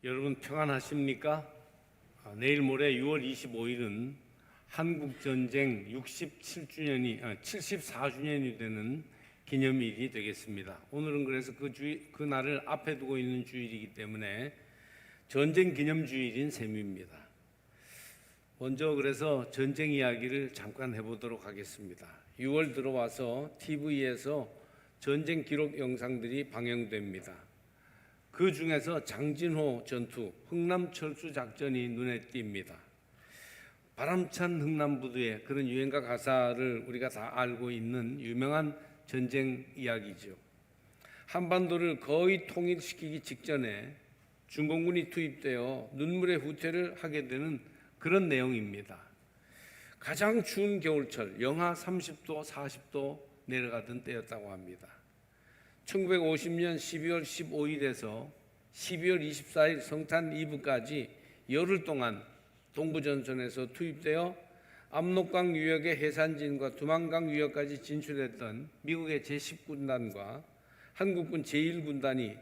여러분 평안하십니까? 내일 모레 6월 25일은 한국전쟁 74주년이 되는 기념일이 되겠습니다. 오늘은 그래서 그 날을 앞에 두고 있는 주일이기 때문에 전쟁 기념주일인 셈입니다. 먼저 그래서 전쟁 이야기를 잠깐 해보도록 하겠습니다. 6월 들어와서 TV에서 전쟁 기록 영상들이 방영됩니다. 그 중에서 장진호 전투, 흥남철수 작전이 눈에 띕니다. 바람찬 흥남부두의 그런 유행가 가사를 우리가 다 알고 있는 유명한 전쟁 이야기죠. 한반도를 거의 통일시키기 직전에 중공군이 투입되어 눈물의 후퇴를 하게 되는 그런 내용입니다. 가장 추운 겨울철, 영하 30도, 40도 내려가던 때였다고 합니다. 1950년 12월 15일에서 12월 24일 성탄 이브까지 열흘 동안 동부전선에서 투입되어 압록강 유역의 해산진과 두만강 유역까지 진출했던 미국의 제10군단과 한국군 제1군단이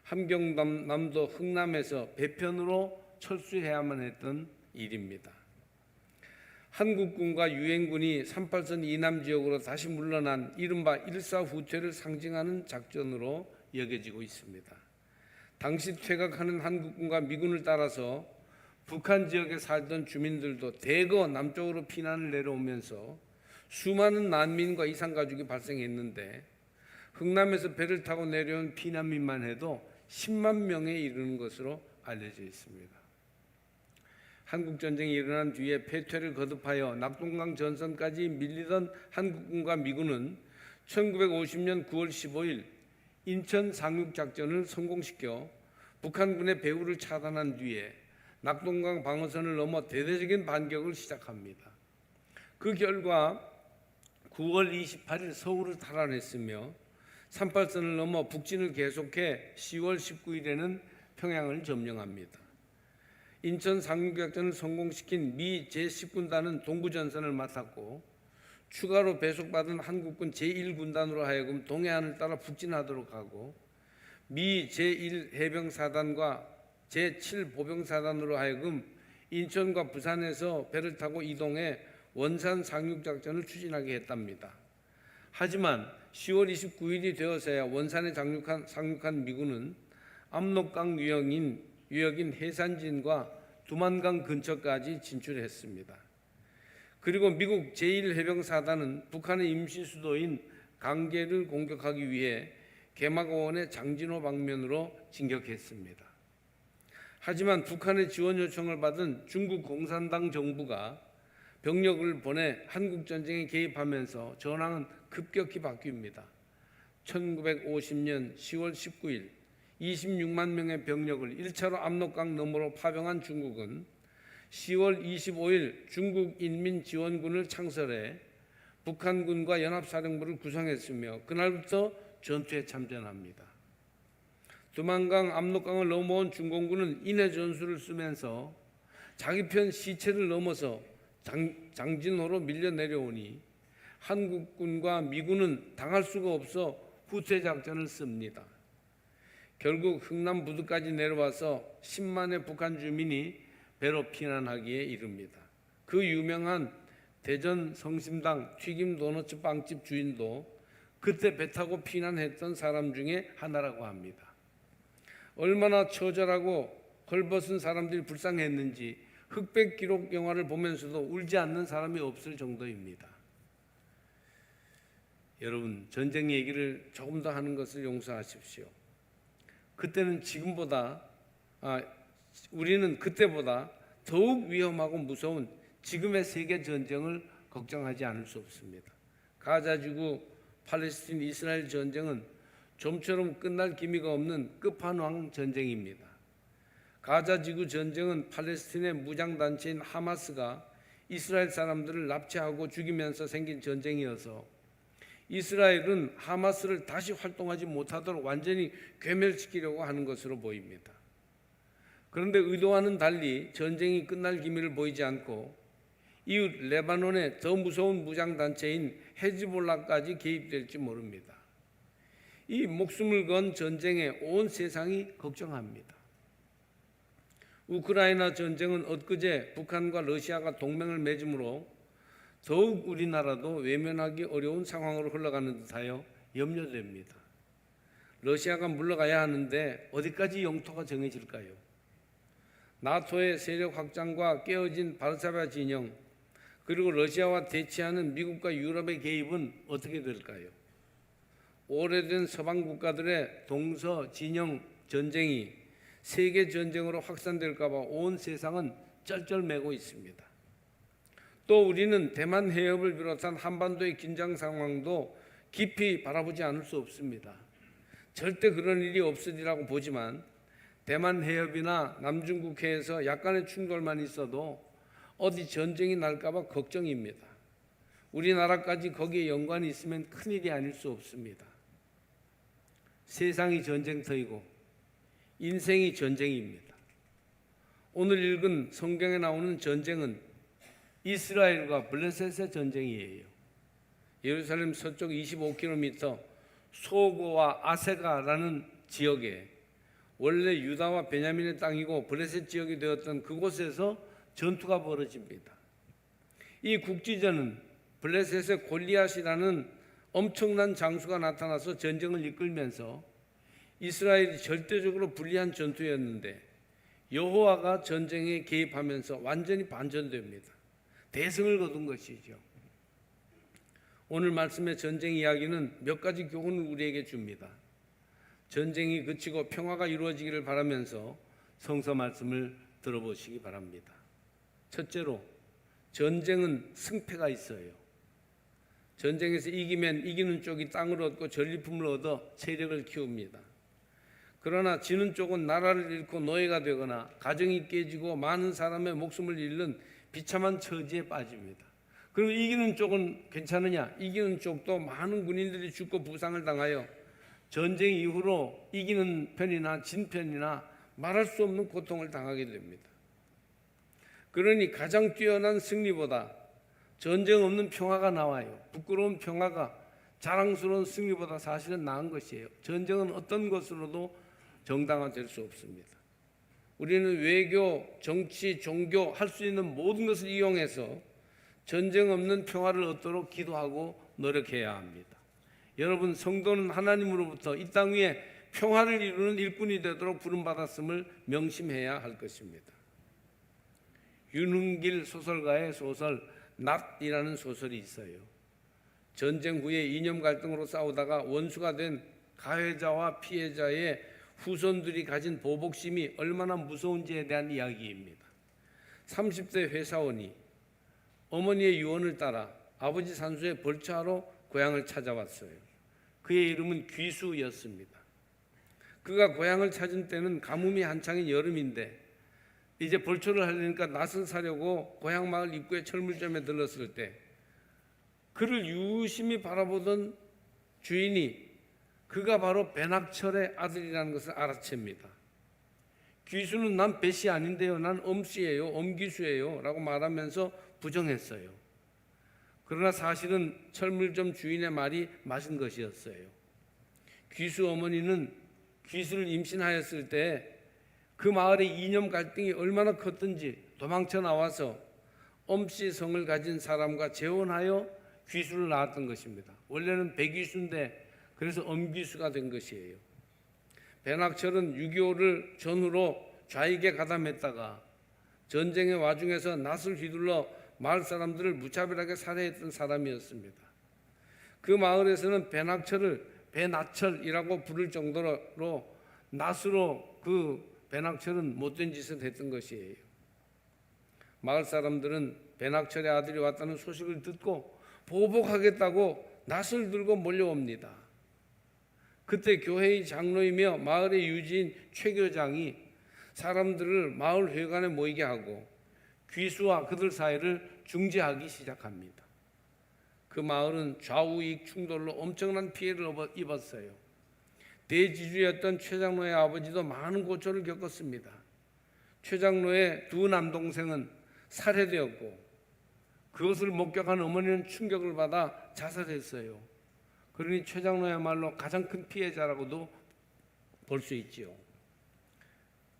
함경남도 흥남에서 배편으로 철수해야만 했던 일입니다. 한국군과 유엔군이 38선 이남 지역으로 다시 물러난 이른바 일사후퇴를 상징하는 작전으로 여겨지고 있습니다. 당시 퇴각하는 한국군과 미군을 따라서 북한 지역에 살던 주민들도 대거 남쪽으로 피난을 내려오면서 수많은 난민과 이산가족이 발생했는데 흥남에서 배를 타고 내려온 피난민만 해도 10만 명에 이르는 것으로 알려져 있습니다. 한국전쟁이 일어난 뒤에 패퇴를 거듭하여 낙동강 전선까지 밀리던 한국군과 미군은 1950년 9월 15일 인천 상륙작전을 성공시켜 북한군의 배후를 차단한 뒤에 낙동강 방어선을 넘어 대대적인 반격을 시작합니다. 그 결과 9월 28일 서울을 탈환했으며 38선을 넘어 북진을 계속해 10월 19일에는 평양을 점령합니다. 인천 상륙작전을 성공시킨 미 제10군단은 동부전선을 맡았고 추가로 배속받은 한국군 제1군단으로 하여금 동해안을 따라 북진하도록 하고 미 제1해병사단과 제7보병사단으로 하여금 인천과 부산에서 배를 타고 이동해 원산 상륙작전을 추진하게 했답니다. 하지만 10월 29일이 되어서야 원산에 상륙한 미군은 압록강 유역인 해산진과 두만강 근처까지 진출했습니다. 그리고 미국 제1해병사단은 북한의 임시 수도인 강계를 공격하기 위해 개막원의 장진호 방면으로 진격했습니다. 하지만 북한의 지원 요청을 받은 중국 공산당 정부가 병력을 보내 한국전쟁에 개입하면서 전황은 급격히 바뀝니다. 1950년 10월 19일 26만 명의 병력을 1차로 압록강 너머로 파병한 중국은 10월 25일 중국인민지원군을 창설해 북한군과 연합사령부를 구성했으며 그날부터 전투에 참전합니다. 두만강, 압록강을 넘어온 중공군은 인해 전술을 쓰면서 자기 편 시체를 넘어서 장진호로 밀려 내려오니 한국군과 미군은 당할 수가 없어 후퇴 작전을 씁니다. 결국 흥남 부두까지 내려와서 10만의 북한 주민이 배로 피난하기에 이릅니다. 그 유명한 대전 성심당 튀김 도너츠 빵집 주인도 그때 배 타고 피난했던 사람 중에 하나라고 합니다. 얼마나 처절하고 헐벗은 사람들이 불쌍했는지 흑백 기록 영화를 보면서도 울지 않는 사람이 없을 정도입니다. 여러분, 전쟁 얘기를 조금 더 하는 것을 용서하십시오. 그때는 우리는 그때보다 더욱 위험하고 무서운 지금의 세계 전쟁을 걱정하지 않을 수 없습니다. 가자지구 팔레스틴 이스라엘 전쟁은 좀처럼 끝날 기미가 없는 끝판왕 전쟁입니다. 가자지구 전쟁은 팔레스틴의 무장단체인 하마스가 이스라엘 사람들을 납치하고 죽이면서 생긴 전쟁이어서 이스라엘은 하마스를 다시 활동하지 못하도록 완전히 괴멸시키려고 하는 것으로 보입니다. 그런데 의도와는 달리 전쟁이 끝날 기미를 보이지 않고 이웃 레바논의 더 무서운 무장단체인 헤즈볼라까지 개입될지 모릅니다. 이 목숨을 건 전쟁에 온 세상이 걱정합니다. 우크라이나 전쟁은 엊그제 북한과 러시아가 동맹을 맺음으로 더욱 우리나라도 외면하기 어려운 상황으로 흘러가는 듯하여 염려됩니다. 러시아가 물러가야 하는데 어디까지 영토가 정해질까요? 나토의 세력 확장과 깨어진 바르샤바 진영, 그리고 러시아와 대치하는 미국과 유럽의 개입은 어떻게 될까요? 오래된 서방 국가들의 동서 진영 전쟁이 세계 전쟁으로 확산될까 봐 온 세상은 쩔쩔매고 있습니다. 또 우리는 대만 해협을 비롯한 한반도의 긴장 상황도 깊이 바라보지 않을 수 없습니다. 절대 그런 일이 없으리라고 보지만 대만 해협이나 남중국해에서 약간의 충돌만 있어도 어디 전쟁이 날까 봐 걱정입니다. 우리나라까지 거기에 연관이 있으면 큰일이 아닐 수 없습니다. 세상이 전쟁터이고 인생이 전쟁입니다. 오늘 읽은 성경에 나오는 전쟁은 이스라엘과 블레셋의 전쟁이에요. 예루살렘 서쪽 25km 소고와 아세가라는 지역에 원래 유다와 베냐민의 땅이고 블레셋 지역이 되었던 그곳에서 전투가 벌어집니다. 이 국지전은 블레셋의 골리앗이라는 엄청난 장수가 나타나서 전쟁을 이끌면서 이스라엘이 절대적으로 불리한 전투였는데 여호와가 전쟁에 개입하면서 완전히 반전됩니다. 대승을 거둔 것이죠. 오늘 말씀의 전쟁 이야기는 몇 가지 교훈을 우리에게 줍니다. 전쟁이 그치고 평화가 이루어지기를 바라면서 성서 말씀을 들어보시기 바랍니다. 첫째로, 전쟁은 승패가 있어요. 전쟁에서 이기면 이기는 쪽이 땅을 얻고 전리품을 얻어 세력을 키웁니다. 그러나 지는 쪽은 나라를 잃고 노예가 되거나 가정이 깨지고 많은 사람의 목숨을 잃는 비참한 처지에 빠집니다. 그리고 이기는 쪽은 괜찮으냐? 이기는 쪽도 많은 군인들이 죽고 부상을 당하여 전쟁 이후로 이기는 편이나 진 편이나 말할 수 없는 고통을 당하게 됩니다. 그러니 가장 뛰어난 승리보다 전쟁 없는 평화가 나와요. 부끄러운 평화가 자랑스러운 승리보다 사실은 나은 것이에요. 전쟁은 어떤 것으로도 정당화될 수 없습니다. 우리는 외교, 정치, 종교 할 수 있는 모든 것을 이용해서 전쟁 없는 평화를 얻도록 기도하고 노력해야 합니다. 여러분, 성도는 하나님으로부터 이 땅 위에 평화를 이루는 일꾼이 되도록 부름받았음을 명심해야 할 것입니다. 윤흥길 소설가의 소설 낫이라는 소설이 있어요. 전쟁 후에 이념 갈등으로 싸우다가 원수가 된 가해자와 피해자의 후손들이 가진 보복심이 얼마나 무서운지에 대한 이야기입니다. 30대 회사원이 어머니의 유언을 따라 아버지 산소에 벌초하러 고향을 찾아왔어요. 그의 이름은 귀수였습니다. 그가 고향을 찾은 때는 가뭄이 한창인 여름인데 이제 벌초를 하려니까 낫을 사려고 고향 마을 입구의 철물점에 들렀을 때 그를 유심히 바라보던 주인이 그가 바로 배낙철의 아들이라는 것을 알아챕니다. 귀수는 난 배씨 아닌데요, 난 엄씨예요, 엄귀수예요 라고 말하면서 부정했어요. 그러나 사실은 철물점 주인의 말이 맞은 것이었어요. 귀수 어머니는 귀수를 임신하였을 때 그 마을의 이념 갈등이 얼마나 컸던지 도망쳐 나와서 엄씨 성을 가진 사람과 재혼하여 귀수를 낳았던 것입니다. 원래는 백귀수인데 그래서 엄귀수가 된 것이에요. 배낙철은 6.25를 전후로 좌익에 가담했다가 전쟁의 와중에서 낫을 휘둘러 마을 사람들을 무차별하게 살해했던 사람이었습니다. 그 마을에서는 배낙철을 배낙철이라고 부를 정도로 낫으로 그 배낙철은 못된 짓을 했던 것이에요. 마을 사람들은 배낙철의 아들이 왔다는 소식을 듣고 보복하겠다고 낫을 들고 몰려옵니다. 그때 교회의 장로이며 마을의 유지인 최교장이 사람들을 마을 회관에 모이게 하고 귀수와 그들 사이를 중재하기 시작합니다. 그 마을은 좌우익 충돌로 엄청난 피해를 입었어요. 대지주였던 최 장로의 아버지도 많은 고초를 겪었습니다. 최 장로의 두 남동생은 살해되었고 그것을 목격한 어머니는 충격을 받아 자살했어요. 그러니 최 장로야말로 가장 큰 피해자라고도 볼 수 있지요.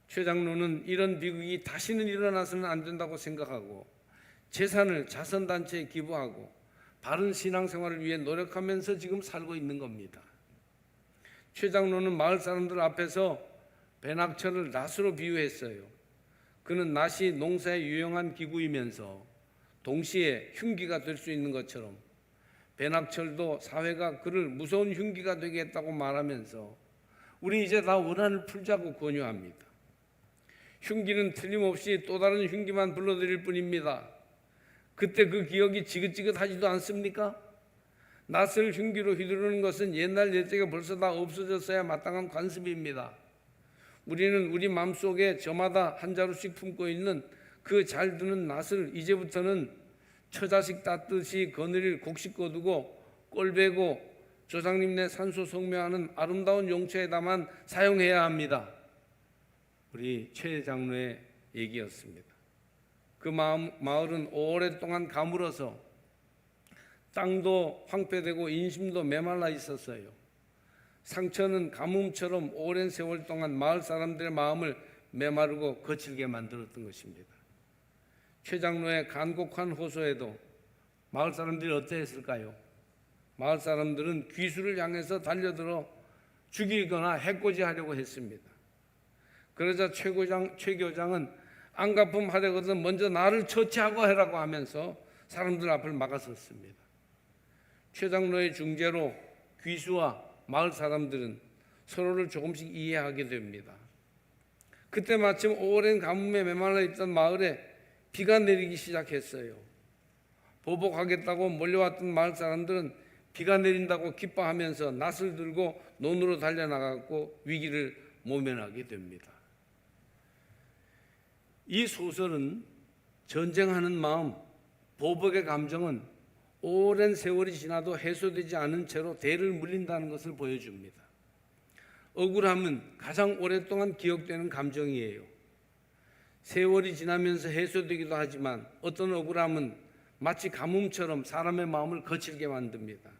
최 장로는 이런 비극이 다시는 일어나서는 안 된다고 생각하고 재산을 자선단체에 기부하고 바른 신앙생활을 위해 노력하면서 지금 살고 있는 겁니다. 최 장로는 마을 사람들 앞에서 배낙철을 낫으로 비유했어요. 그는 낫이 농사에 유용한 기구이면서 동시에 흉기가 될 수 있는 것처럼 배낙철도 사회가 그를 무서운 흉기가 되게 했다고 말하면서 우리 이제 다 원한을 풀자고 권유합니다. 흉기는 틀림없이 또 다른 흉기만 불러들일 뿐입니다. 그때 그 기억이 지긋지긋하지도 않습니까? 낫을 흉기로 휘두르는 것은 옛날 옛적에 벌써 다 없어졌어야 마땅한 관습입니다. 우리는 우리 마음속에 저마다 한 자루씩 품고 있는 그 잘 드는 낫을 이제부터는 처자식 땄듯이 거느릴 곡식 거두고 꼴배고 조상님네 산소 성묘하는 아름다운 용처에다만 사용해야 합니다. 우리 최 장로의 얘기였습니다. 그 마을은 오랫동안 가물어서 땅도 황폐되고 인심도 메말라 있었어요. 상처는 가뭄처럼 오랜 세월 동안 마을 사람들의 마음을 메마르고 거칠게 만들었던 것입니다. 최 장로의 간곡한 호소에도 마을 사람들이 어떠했을까요? 마을 사람들은 귀수를 향해서 달려들어 죽이거나 해코지하려고 했습니다. 그러자 최 교장은 안갚음 하려거든 먼저 나를 처치하고 해라고 하면서 사람들 앞을 막았었습니다. 최 장로의 중재로 귀수와 마을 사람들은 서로를 조금씩 이해하게 됩니다. 그때 마침 오랜 가뭄에 메말라 있던 마을에 비가 내리기 시작했어요. 보복하겠다고 몰려왔던 마을 사람들은 비가 내린다고 기뻐하면서 낫을 들고 논으로 달려나갔고 위기를 모면하게 됩니다. 이 소설은 전쟁하는 마음, 보복의 감정은 오랜 세월이 지나도 해소되지 않은 채로 대를 물린다는 것을 보여줍니다. 억울함은 가장 오랫동안 기억되는 감정이에요. 세월이 지나면서 해소되기도 하지만 어떤 억울함은 마치 가뭄처럼 사람의 마음을 거칠게 만듭니다.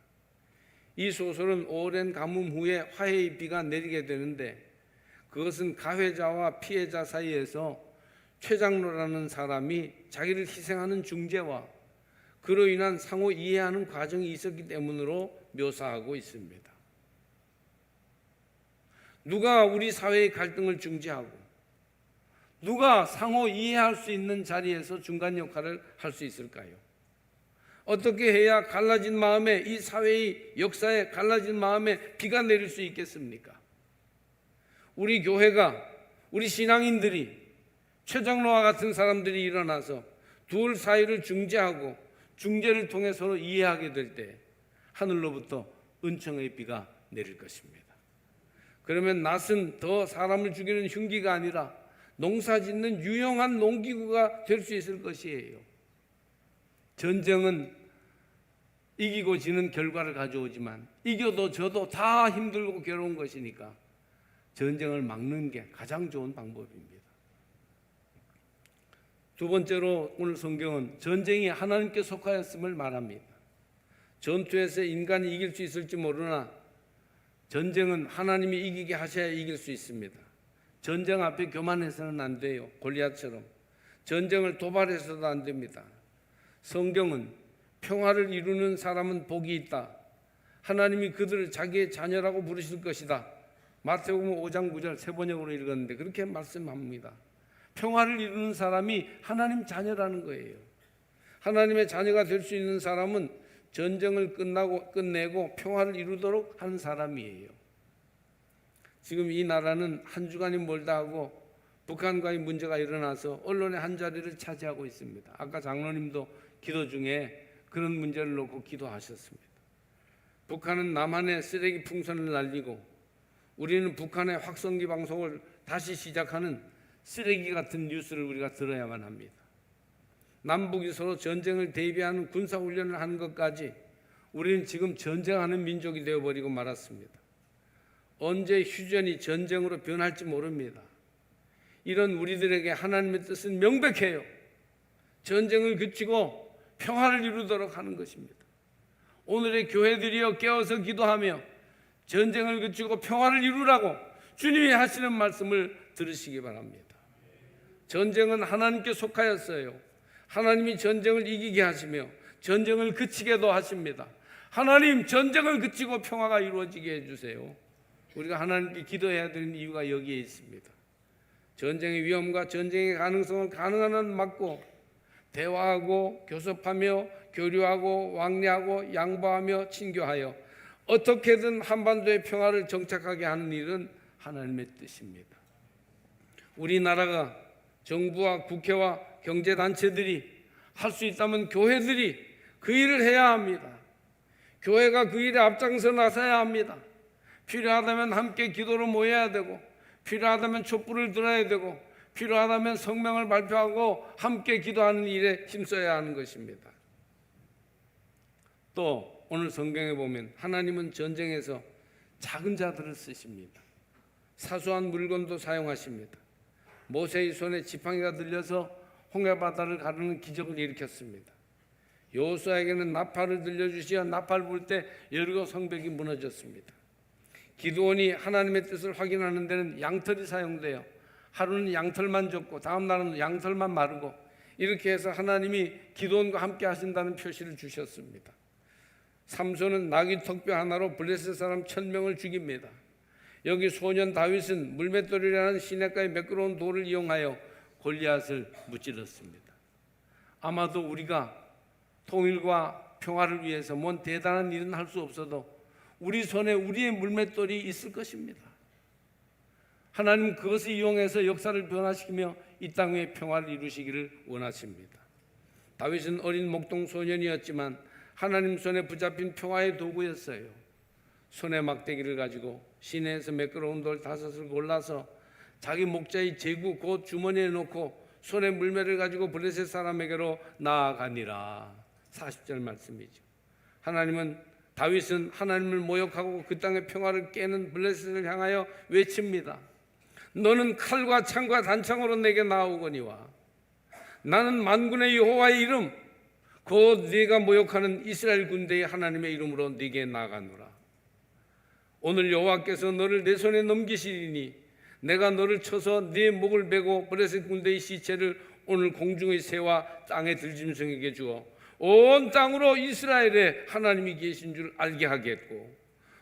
이 소설은 오랜 가뭄 후에 화해의 비가 내리게 되는데 그것은 가해자와 피해자 사이에서 최 장로라는 사람이 자기를 희생하는 중재와 그로 인한 상호 이해하는 과정이 있었기 때문으로 묘사하고 있습니다. 누가 우리 사회의 갈등을 중재하고 누가 상호 이해할 수 있는 자리에서 중간 역할을 할 수 있을까요? 어떻게 해야 갈라진 마음에 이 사회의 역사에 갈라진 마음에 비가 내릴 수 있겠습니까? 우리 교회가 우리 신앙인들이 최 장로와 같은 사람들이 일어나서 둘 사이를 중재하고 중재를 통해 서로 이해하게 될 때 하늘로부터 은총의 비가 내릴 것입니다. 그러면 낫은 더 사람을 죽이는 흉기가 아니라 농사 짓는 유용한 농기구가 될 수 있을 것이에요. 전쟁은 이기고 지는 결과를 가져오지만 이겨도 져도 다 힘들고 괴로운 것이니까 전쟁을 막는 게 가장 좋은 방법입니다. 두 번째로 오늘 성경은 전쟁이 하나님께 속하였음을 말합니다. 전투에서 인간이 이길 수 있을지 모르나 전쟁은 하나님이 이기게 하셔야 이길 수 있습니다. 전쟁 앞에 교만해서는 안 돼요. 골리앗처럼. 전쟁을 도발해서도 안 됩니다. 성경은 평화를 이루는 사람은 복이 있다. 하나님이 그들을 자기의 자녀라고 부르실 것이다. 마태복음 5장 9절 세 번역으로 읽었는데 그렇게 말씀합니다. 평화를 이루는 사람이 하나님 자녀라는 거예요. 하나님의 자녀가 될 수 있는 사람은 전쟁을 끝내고 평화를 이루도록 하는 사람이에요. 지금 이 나라는 한 주간이 멀다 하고 북한과의 문제가 일어나서 언론의 한 자리를 차지하고 있습니다. 아까 장로님도 기도 중에 그런 문제를 놓고 기도하셨습니다. 북한은 남한의 쓰레기 풍선을 날리고 우리는 북한의 확성기 방송을 다시 시작하는 쓰레기 같은 뉴스를 우리가 들어야만 합니다. 남북이 서로 전쟁을 대비하는 군사훈련을 하는 것까지 우리는 지금 전쟁하는 민족이 되어버리고 말았습니다. 언제 휴전이 전쟁으로 변할지 모릅니다. 이런 우리들에게 하나님의 뜻은 명백해요. 전쟁을 그치고 평화를 이루도록 하는 것입니다. 오늘의 교회들이여 깨어서 기도하며 전쟁을 그치고 평화를 이루라고 주님이 하시는 말씀을 들으시기 바랍니다. 전쟁은 하나님께 속하였어요. 하나님이 전쟁을 이기게 하시며 전쟁을 그치게도 하십니다. 하나님, 전쟁을 그치고 평화가 이루어지게 해주세요. 우리가 하나님께 기도해야 되는 이유가 여기에 있습니다. 전쟁의 위험과 전쟁의 가능성을 가능한 한 막고 대화하고 교섭하며 교류하고 왕래하고 양보하며 친교하여 어떻게든 한반도의 평화를 정착하게 하는 일은 하나님의 뜻입니다. 우리나라가 정부와 국회와 경제단체들이 할 수 있다면 교회들이 그 일을 해야 합니다. 교회가 그 일에 앞장서 나서야 합니다. 필요하다면 함께 기도로 모여야 되고, 필요하다면 촛불을 들어야 되고, 필요하다면 성명을 발표하고 함께 기도하는 일에 힘써야 하는 것입니다. 또 오늘 성경에 보면 하나님은 전쟁에서 작은 자들을 쓰십니다. 사소한 물건도 사용하십니다. 모세의 손에 지팡이가 들려서 홍해바다를 가르는 기적을 일으켰습니다. 여호수아에게는 나팔을 들려주시어 나팔 불 때 여리고 성벽이 무너졌습니다. 기드온이 하나님의 뜻을 확인하는 데는 양털이 사용되어 하루는 양털만 젖고 다음 날은 양털만 마르고 이렇게 해서 하나님이 기드온과 함께 하신다는 표시를 주셨습니다. 삼손은 나귀 턱뼈 하나로 블레셋 사람 1000명을 죽입니다. 여기 소년 다윗은 물맷돌이라는 시냇가의 매끄러운 돌을 이용하여 골리앗을 무찔렀습니다. 아마도 우리가 통일과 평화를 위해서 뭔 대단한 일은 할 수 없어도 우리 손에 우리의 물맷돌이 있을 것입니다. 하나님 그것을 이용해서 역사를 변화시키며 이 땅의 평화를 이루시기를 원하십니다. 다윗은 어린 목동 소년이었지만 하나님 손에 붙잡힌 평화의 도구였어요. 손에 막대기를 가지고 시내에서 매끄러운 돌 5을 골라서 자기 목자의 제구 곧 주머니에 넣고 손에 물매를 가지고 블레셋 사람에게로 나아가니라. 40절 말씀이죠. 다윗은 하나님을 모욕하고 그 땅의 평화를 깨는 블레셋을 향하여 외칩니다. 너는 칼과 창과 단창으로 내게 나오거니와 나는 만군의 여호와의 이름 곧 네가 모욕하는 이스라엘 군대의 하나님의 이름으로 네게 나아가노라. 오늘 여호와께서 너를 내 손에 넘기시리니 내가 너를 쳐서 네 목을 베고 블레셋 군대의 시체를 오늘 공중의 새와 땅의 들짐승에게 주어 온 땅으로 이스라엘에 하나님이 계신 줄 알게 하겠고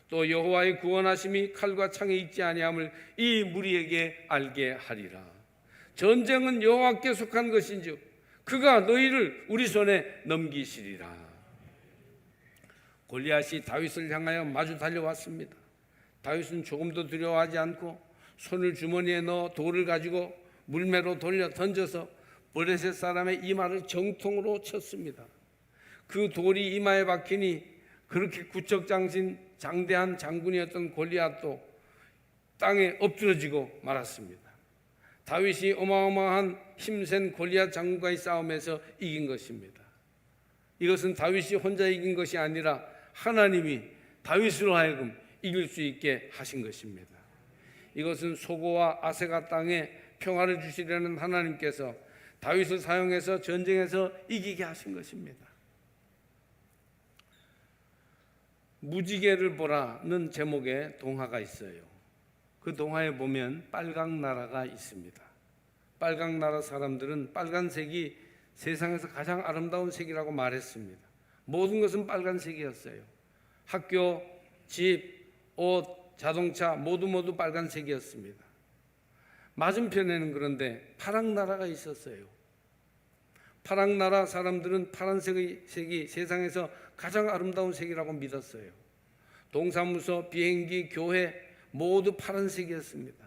또 여호와의 구원하심이 칼과 창에 있지 아니함을 이 무리에게 알게 하리라. 전쟁은 여호와께 속한 것인즉 그가 너희를 우리 손에 넘기시리라. 골리앗이 다윗을 향하여 마주 달려왔습니다. 다윗은 조금도 두려워하지 않고 손을 주머니에 넣어 돌을 가지고 물매로 돌려 던져서 블레셋 사람의 이마를 정통으로 쳤습니다. 그 돌이 이마에 박히니 그렇게 구척장신 장대한 장군이었던 골리앗도 땅에 엎드러지고 말았습니다. 다윗이 어마어마한 힘센 골리앗 장군과의 싸움에서 이긴 것입니다. 이것은 다윗이 혼자 이긴 것이 아니라 하나님이 다윗으로 하여금 이길 수 있게 하신 것입니다. 이것은 소고와 아세가 땅에 평화를 주시려는 하나님께서 다윗을 사용해서 전쟁에서 이기게 하신 것입니다. 무지개를 보라는 제목의 동화가 있어요. 그 동화에 보면 빨강나라가 있습니다. 빨강나라 사람들은 빨간색이 세상에서 가장 아름다운 색이라고 말했습니다. 모든 것은 빨간색이었어요. 학교, 집, 옷, 자동차 모두 빨간색이었습니다. 맞은편에는 그런데 파랑나라가 있었어요. 파랑나라 사람들은 파란색의 색이 세상에서 가장 아름다운 색이라고 믿었어요. 동사무소, 비행기, 교회 모두 파란색이었습니다.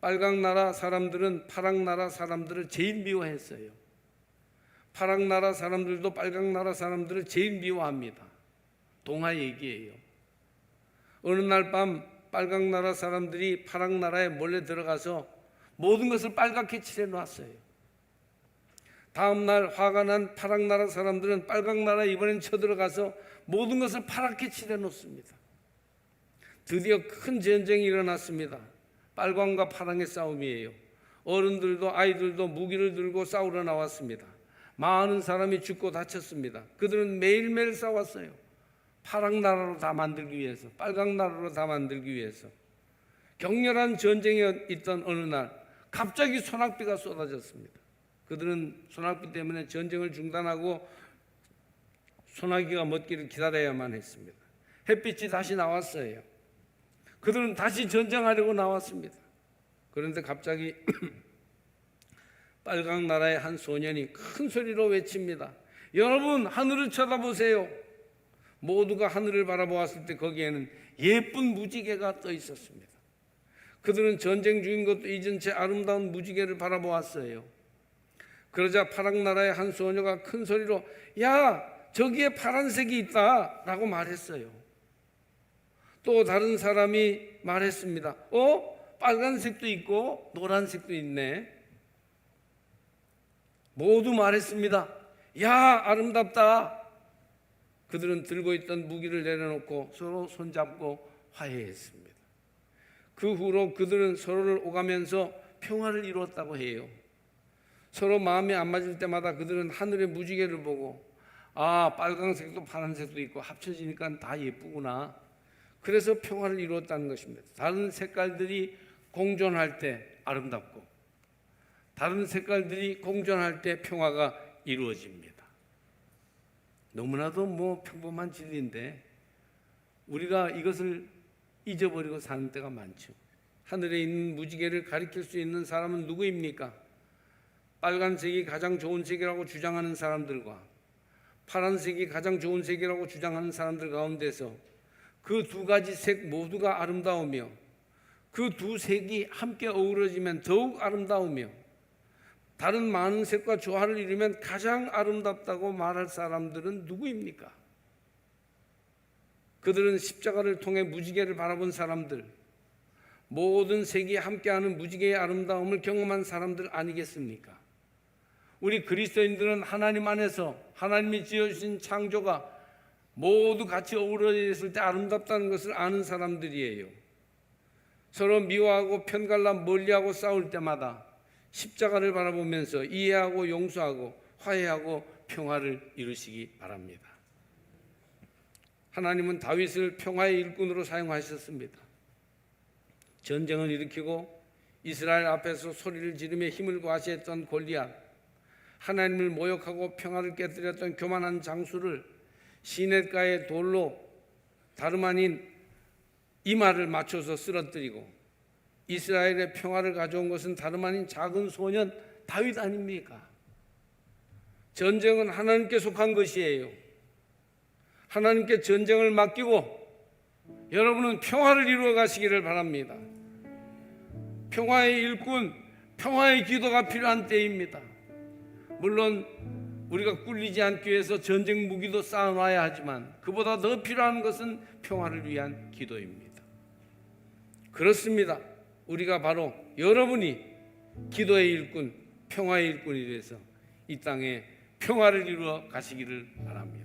빨강나라 사람들은 파랑나라 사람들을 제일 미워했어요. 파랑나라 사람들도 빨강나라 사람들을 제일 미워합니다. 동화 얘기예요. 어느 날 밤 빨강나라 사람들이 파랑나라에 몰래 들어가서 모든 것을 빨갛게 칠해놨어요. 다음 날 화가 난 파랑나라 사람들은 빨강나라에 이번엔 쳐들어가서 모든 것을 파랗게 칠해놓습니다. 드디어 큰 전쟁이 일어났습니다. 빨강과 파랑의 싸움이에요. 어른들도 아이들도 무기를 들고 싸우러 나왔습니다. 많은 사람이 죽고 다쳤습니다. 그들은 매일매일 싸웠어요. 파랑나라로 다 만들기 위해서, 빨강나라로 다 만들기 위해서. 격렬한 전쟁이 있던 어느 날 갑자기 소낙비가 쏟아졌습니다. 그들은 소낙비 때문에 전쟁을 중단하고 소나기가 멎기를 기다려야만 했습니다. 햇빛이 다시 나왔어요. 그들은 다시 전쟁하려고 나왔습니다. 그런데 갑자기 빨강 나라의 한 소년이 큰 소리로 외칩니다. 여러분, 하늘을 쳐다보세요. 모두가 하늘을 바라보았을 때 거기에는 예쁜 무지개가 떠 있었습니다. 그들은 전쟁 중인 것도 잊은 채 아름다운 무지개를 바라보았어요. 그러자 파랑 나라의 한 소녀가 큰 소리로 야, 저기에 파란색이 있다 라고 말했어요. 또 다른 사람이 말했습니다. 빨간색도 있고 노란색도 있네. 모두 말했습니다. 야, 아름답다. 그들은 들고 있던 무기를 내려놓고 서로 손잡고 화해했습니다. 그 후로 그들은 서로를 오가면서 평화를 이루었다고 해요. 서로 마음이 안 맞을 때마다 그들은 하늘의 무지개를 보고 빨간색도 파란색도 있고 합쳐지니까 다 예쁘구나. 그래서 평화를 이루었다는 것입니다. 다른 색깔들이 공존할 때 아름답고 다른 색깔들이 공존할 때 평화가 이루어집니다. 너무나도 평범한 진리인데 우리가 이것을 잊어버리고 사는 때가 많죠. 하늘에 있는 무지개를 가리킬 수 있는 사람은 누구입니까? 빨간색이 가장 좋은 색이라고 주장하는 사람들과 파란색이 가장 좋은 색이라고 주장하는 사람들 가운데서 그 두 가지 색 모두가 아름다우며 그 두 색이 함께 어우러지면 더욱 아름다우며 다른 많은 색과 조화를 이루면 가장 아름답다고 말할 사람들은 누구입니까? 그들은 십자가를 통해 무지개를 바라본 사람들, 모든 색이 함께하는 무지개의 아름다움을 경험한 사람들 아니겠습니까? 우리 그리스도인들은 하나님 안에서 하나님이 지어주신 창조가 모두 같이 어우러졌을 때 아름답다는 것을 아는 사람들이에요. 서로 미워하고 편갈라 멀리하고 싸울 때마다 십자가를 바라보면서 이해하고 용서하고 화해하고 평화를 이루시기 바랍니다. 하나님은 다윗을 평화의 일꾼으로 사용하셨습니다. 전쟁을 일으키고 이스라엘 앞에서 소리를 지르며 힘을 과시했던 골리앗, 하나님을 모욕하고 평화를 깨뜨렸던 교만한 장수를 시냇가의 돌로 다름 아닌 이마를 맞춰서 쓰러뜨리고 이스라엘의 평화를 가져온 것은 다름 아닌 작은 소년 다윗 아닙니까? 전쟁은 하나님께 속한 것이에요. 하나님께 전쟁을 맡기고 여러분은 평화를 이루어 가시기를 바랍니다. 평화의 일꾼, 평화의 기도가 필요한 때입니다. 물론 우리가 꿀리지 않기 위해서 전쟁 무기도 쌓아놔야 하지만 그보다 더 필요한 것은 평화를 위한 기도입니다. 그렇습니다. 우리가 바로 여러분이 기도의 일꾼, 평화의 일꾼이 돼서 이 땅에 평화를 이루어 가시기를 바랍니다.